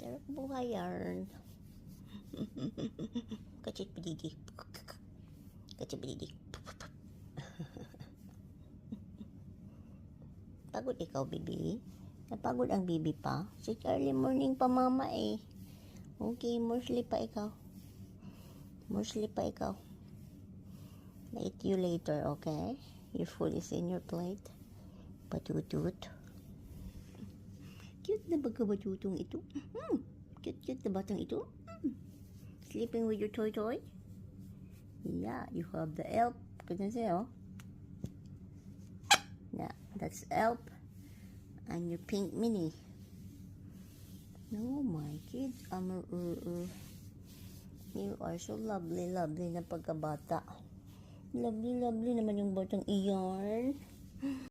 Sarap buhay yarn. Kacit pedidi. Kacit pedidi. Pagod ikaw, baby? Napagod ang baby pa? It's early morning pa, mama eh. Okay, more sleep pa ikaw. More sleep pa ikaw. I'll eat you later, okay? Your food is in your plate. Patutut. Cute na ba kabatutong ito? Cute na batang ito? Sleeping with your toy? Yeah, you have the elf. Can you see, oh? Yeah, that's elf. And your pink mini. Oh my kids, you are so lovely na pagkabata. Lovely naman yung batang iyan.